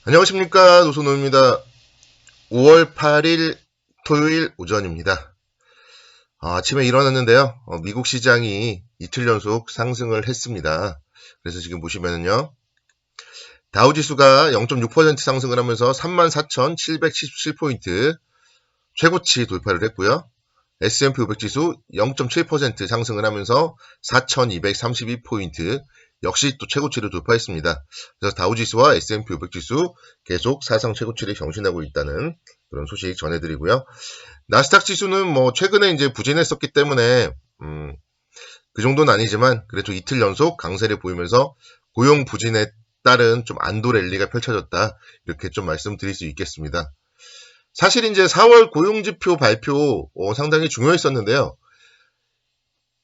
안녕하십니까, 노선호입니다. 5월 8일 토요일 오전입니다. 아침에 일어났는데요. 미국 시장이 이틀 연속 상승을 했습니다. 그래서 지금 보시면은요, 다우지수가 0.6% 상승을 하면서 34,777포인트 최고치 돌파를 했고요. S&P 500 지수 0.7% 상승을 하면서 4,232포인트 역시 또 최고치를 돌파했습니다. 그래서 다우지수와 S&P 500 지수 계속 사상 최고치를 경신하고 있다는 그런 소식 전해드리고요. 나스닥 지수는 뭐 최근에 이제 부진했었기 때문에 그 정도는 아니지만 그래도 이틀 연속 강세를 보이면서 고용 부진에 따른 좀 안도 랠리가 펼쳐졌다, 이렇게 좀 말씀드릴 수 있겠습니다. 사실 이제 4월 고용지표 발표 상당히 중요했었는데요.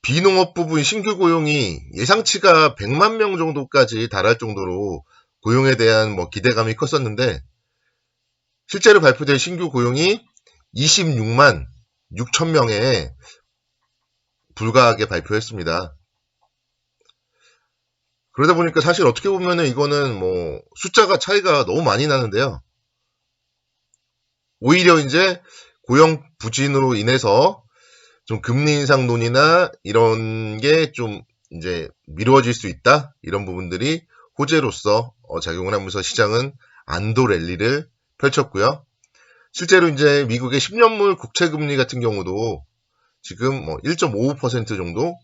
비농업 부분 신규 고용이 예상치가 100만 명 정도까지 달할 정도로 고용에 대한 뭐 기대감이 컸었는데, 실제로 발표된 신규 고용이 26만 6천 명에 불과하게 발표했습니다. 그러다 보니까 사실 어떻게 보면은 이거는 뭐 숫자가 차이가 너무 많이 나는데요. 오히려 이제 고용 부진으로 인해서 좀 금리 인상 논의나 이런 게 좀 이제 미뤄질 수 있다, 이런 부분들이 호재로서 작용을 하면서 시장은 안도 랠리를 펼쳤고요. 실제로 이제 미국의 10년물 국채 금리 같은 경우도 지금 뭐 1.55% 정도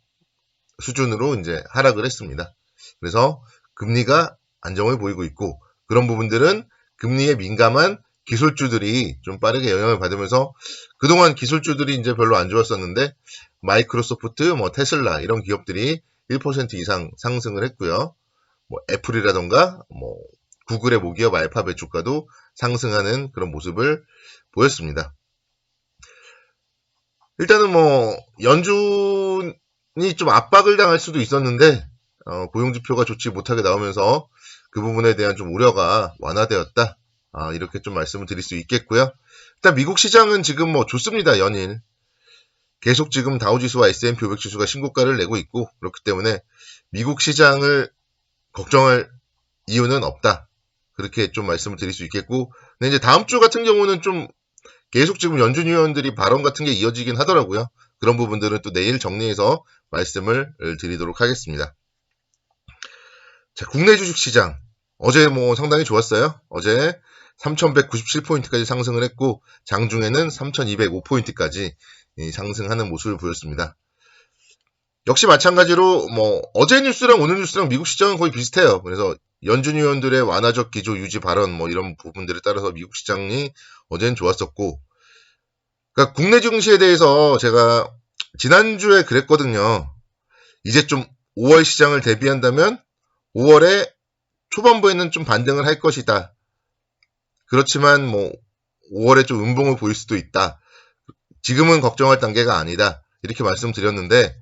수준으로 이제 하락을 했습니다. 그래서 금리가 안정을 보이고 있고, 그런 부분들은 금리에 민감한 기술주들이 좀 빠르게 영향을 받으면서, 그동안 기술주들이 이제 별로 안 좋았었는데 마이크로소프트, 뭐 테슬라 이런 기업들이 1% 이상 상승을 했고요. 뭐 애플이라던가 뭐 구글의 모기업 알파벳 주가도 상승하는 그런 모습을 보였습니다. 일단은 뭐 연준이 좀 압박을 당할 수도 있었는데 고용지표가 좋지 못하게 나오면서 그 부분에 대한 좀 우려가 완화되었다, 이렇게 좀 말씀을 드릴 수 있겠고요. 일단 미국 시장은 지금 뭐 좋습니다. 연일 계속 지금 다우지수와 S&P 500 지수가 신고가를 내고 있고, 그렇기 때문에 미국 시장을 걱정할 이유는 없다, 그렇게 좀 말씀을 드릴 수 있겠고, 근데 이제 다음 주 같은 경우는 좀 계속 지금 연준 위원들이 발언 같은 게 이어지긴 하더라고요. 그런 부분들은 또 내일 정리해서 말씀을 드리도록 하겠습니다. 자, 국내 주식시장 어제 뭐 상당히 좋았어요. 어제 3,197포인트까지 상승을 했고, 장중에는 3,205포인트까지 상승하는 모습을 보였습니다. 역시 마찬가지로 뭐 어제 뉴스랑 오늘 뉴스랑 미국 시장은 거의 비슷해요. 그래서 연준 위원들의 완화적 기조 유지 발언 뭐 이런 부분들에 따라서 미국 시장이 어제는 좋았었고, 그러니까 국내 증시에 대해서 제가 지난주에 그랬거든요. 이제 좀 5월 시장을 대비한다면 5월에 초반부에는 좀 반등을 할 것이다. 그렇지만 뭐 5월에 좀 음봉을 보일 수도 있다. 지금은 걱정할 단계가 아니다, 이렇게 말씀드렸는데,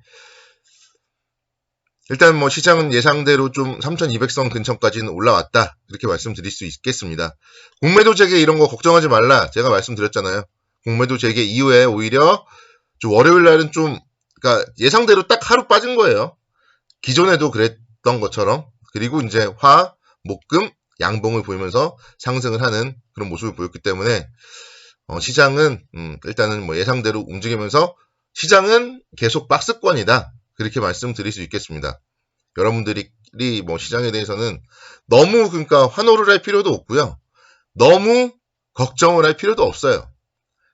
일단 뭐 시장은 예상대로 좀 3,200선 근처까지는 올라왔다, 이렇게 말씀드릴 수 있겠습니다. 공매도 재개 이런 거 걱정하지 말라, 제가 말씀드렸잖아요. 공매도 재개 이후에 오히려 좀 월요일 날은 좀, 그러니까 예상대로 딱 하루 빠진 거예요. 기존에도 그랬던 것처럼. 그리고 이제 화, 목, 금 양봉을 보이면서 상승을 하는 그런 모습을 보였기 때문에 시장은 일단은 뭐 예상대로 움직이면서 시장은 계속 박스권이다, 그렇게 말씀드릴 수 있겠습니다. 여러분들이 뭐 시장에 대해서는 너무 그러니까 환호를 할 필요도 없고요. 너무 걱정을 할 필요도 없어요.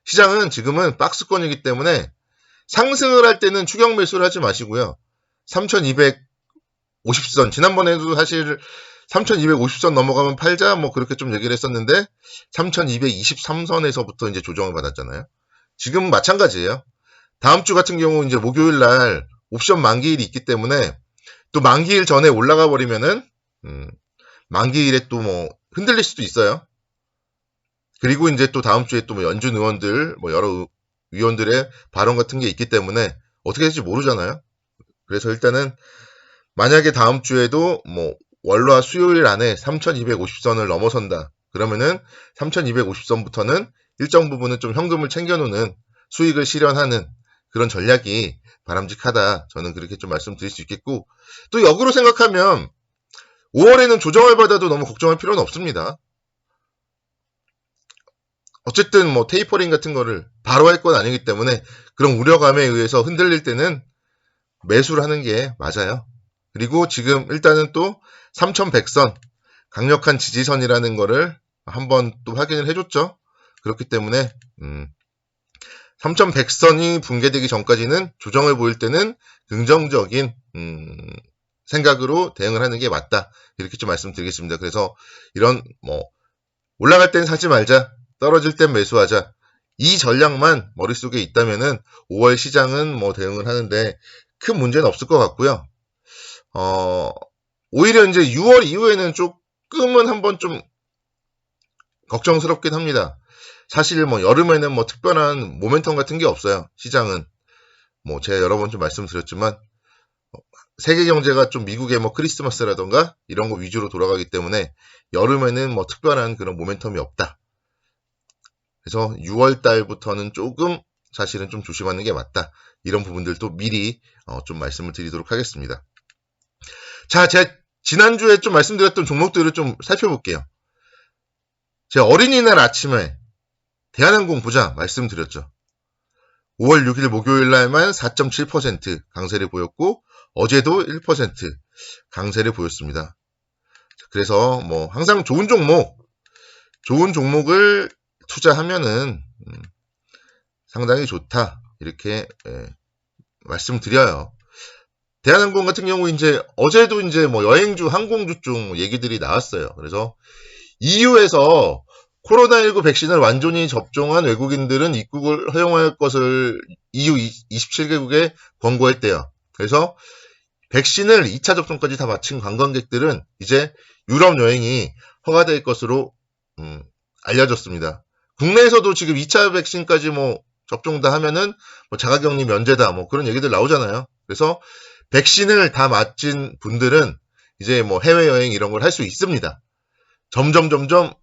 시장은 지금은 박스권이기 때문에 상승을 할 때는 추격 매수를 하지 마시고요. 3,250선, 지난번에도 사실 3,250선 넘어가면 팔자 뭐 그렇게 좀 얘기를 했었는데 3,223선에서부터 이제 조정을 받았잖아요. 지금 마찬가지예요. 다음 주 같은 경우 이제 목요일 날 옵션 만기일이 있기 때문에 또 만기일 전에 올라가 버리면은 만기일에 또 뭐 흔들릴 수도 있어요. 그리고 이제 또 다음 주에 또 뭐 연준 의원들 뭐 여러 위원들의 발언 같은 게 있기 때문에 어떻게 될지 모르잖아요. 그래서 일단은 만약에 다음 주에도 뭐 월화 수요일 안에 3,250선을 넘어선다, 그러면은 3,250선부터는 일정 부분은 좀 현금을 챙겨놓는, 수익을 실현하는 그런 전략이 바람직하다, 저는 그렇게 좀 말씀드릴 수 있겠고, 또 역으로 생각하면 5월에는 조정을 받아도 너무 걱정할 필요는 없습니다. 어쨌든 뭐 테이퍼링 같은 거를 바로 할 건 아니기 때문에 그런 우려감에 의해서 흔들릴 때는 매수를 하는 게 맞아요. 그리고 지금 일단은 또 3100선 강력한 지지선이라는 거를 한번 또 확인을 해줬죠. 그렇기 때문에 3100선이 붕괴되기 전까지는 조정을 보일 때는 긍정적인 생각으로 대응을 하는 게 맞다. 이렇게 좀 말씀드리겠습니다. 그래서 이런 뭐 올라갈 땐 사지 말자, 떨어질 땐 매수하자. 이 전략만 머릿속에 있다면은 5월 시장은 뭐 대응을 하는데 큰 문제는 없을 것 같고요. 오히려 이제 6월 이후에는 조금은 한번 좀 걱정스럽긴 합니다. 사실 뭐 여름에는 뭐 특별한 모멘텀 같은 게 없어요. 시장은 뭐 제가 여러 번 좀 말씀드렸지만 세계 경제가 좀 미국의 뭐 크리스마스라던가 이런 거 위주로 돌아가기 때문에 여름에는 뭐 특별한 그런 모멘텀이 없다. 그래서 6월 달부터는 조금 사실은 좀 조심하는 게 맞다. 이런 부분들도 미리 좀 말씀을 드리도록 하겠습니다. 자, 제가 지난주에 좀 말씀드렸던 종목들을 좀 살펴볼게요. 제가 어린이날 아침에 대한항공 보자 말씀드렸죠. 5월 6일 목요일 날만 4.7% 강세를 보였고 어제도 1% 강세를 보였습니다. 그래서 뭐 항상 좋은 종목을 투자하면은 상당히 좋다 이렇게 말씀드려요. 대한항공 같은 경우 이제 어제도 이제 뭐 여행주, 항공주 쪽 얘기들이 나왔어요. 그래서 EU에서 코로나19 백신을 완전히 접종한 외국인들은 입국을 허용할 것을 EU 27개국에 권고했대요. 그래서 백신을 2차 접종까지 다 마친 관광객들은 이제 유럽 여행이 허가될 것으로 알려졌습니다. 국내에서도 지금 2차 백신까지 뭐 접종 다 하면은 뭐 자가격리 면제다 뭐 그런 얘기들 나오잖아요. 그래서 백신을 다 맞은 분들은 이제 뭐 해외여행 이런 걸 할 수 있습니다. 점점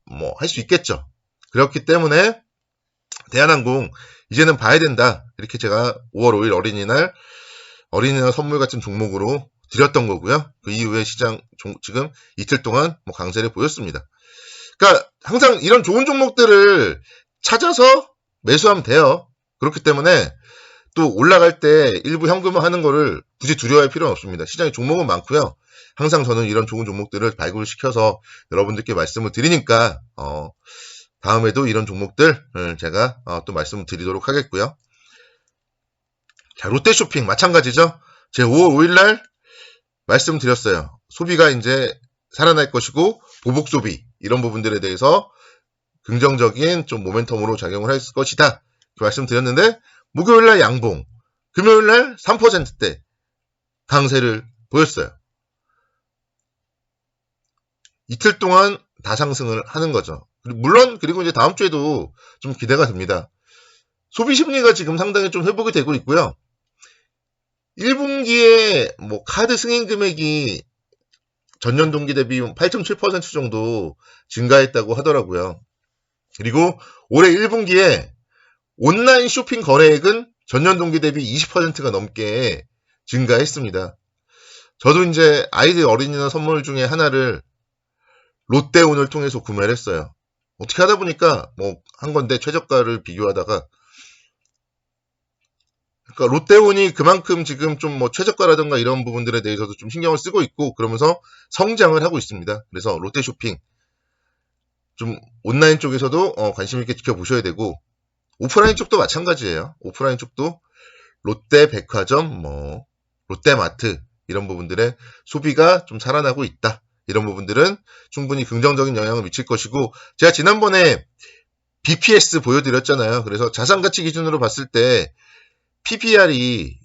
뭐 할 수 있겠죠. 그렇기 때문에 대한항공 이제는 봐야 된다. 이렇게 제가 5월 5일 어린이날 선물 같은 종목으로 드렸던 거고요. 그 이후에 시장 지금 이틀 동안 뭐 강세를 보였습니다. 그러니까 항상 이런 좋은 종목들을 찾아서 매수하면 돼요. 그렇기 때문에 또 올라갈 때 일부 현금화하는 거를 굳이 두려워할 필요는 없습니다. 시장에 종목은 많고요. 항상 저는 이런 좋은 종목들을 발굴을 시켜서 여러분들께 말씀을 드리니까 다음에도 이런 종목들 제가 또 말씀을 드리도록 하겠고요. 자, 롯데쇼핑 마찬가지죠. 제가 5월 5일날 말씀드렸어요. 소비가 이제 살아날 것이고 보복 소비 이런 부분들에 대해서 긍정적인 좀 모멘텀으로 작용을 할 것이다. 말씀드렸는데 목요일날 양봉, 금요일날 3%대 강세를 보였어요. 이틀 동안 다 상승을 하는 거죠. 물론 그리고 이제 다음 주에도 좀 기대가 됩니다. 소비 심리가 지금 상당히 좀 회복이 되고 있고요. 1분기에 뭐 카드 승인 금액이 전년 동기 대비 8.7% 정도 증가했다고 하더라고요. 그리고 올해 1분기에 온라인 쇼핑 거래액은 전년 동기 대비 20%가 넘게 증가했습니다. 저도 이제 아이들 어린이날 선물 중에 하나를 롯데온을 통해서 구매를 했어요. 어떻게 하다 보니까 뭐 한 건데 최저가를 비교하다가 그러니까 롯데온이 그만큼 지금 좀 뭐 최저가라든가 이런 부분들에 대해서도 좀 신경을 쓰고 있고 그러면서 성장을 하고 있습니다. 그래서 롯데쇼핑 좀 온라인 쪽에서도 관심 있게 지켜보셔야 되고 오프라인 쪽도 마찬가지예요. 오프라인 쪽도 롯데백화점, 뭐 롯데마트 이런 부분들의 소비가 좀 살아나고 있다. 이런 부분들은 충분히 긍정적인 영향을 미칠 것이고 제가 지난번에 BPS 보여드렸잖아요. 그래서 자산가치 기준으로 봤을 때 PBR이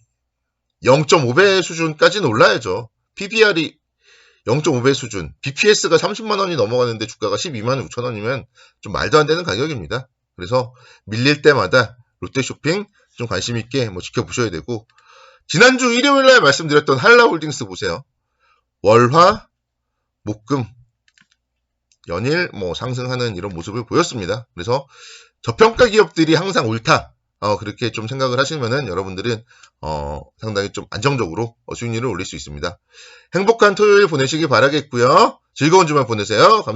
0.5배 수준까지는 올라야죠. PBR이 0.5배 수준, BPS가 30만 원이 넘어가는데 주가가 12만 6천 원이면 좀 말도 안 되는 가격입니다. 그래서 밀릴 때마다 롯데쇼핑 좀 관심 있게 뭐 지켜보셔야 되고 지난주 일요일 날 말씀드렸던 한라홀딩스 보세요. 월화, 목금, 연일 뭐 상승하는 이런 모습을 보였습니다. 그래서 저평가 기업들이 항상 옳다. 그렇게 좀 생각을 하시면은 여러분들은 상당히 좀 안정적으로 수익률을 올릴 수 있습니다. 행복한 토요일 보내시기 바라겠고요. 즐거운 주말 보내세요. 감사합니다.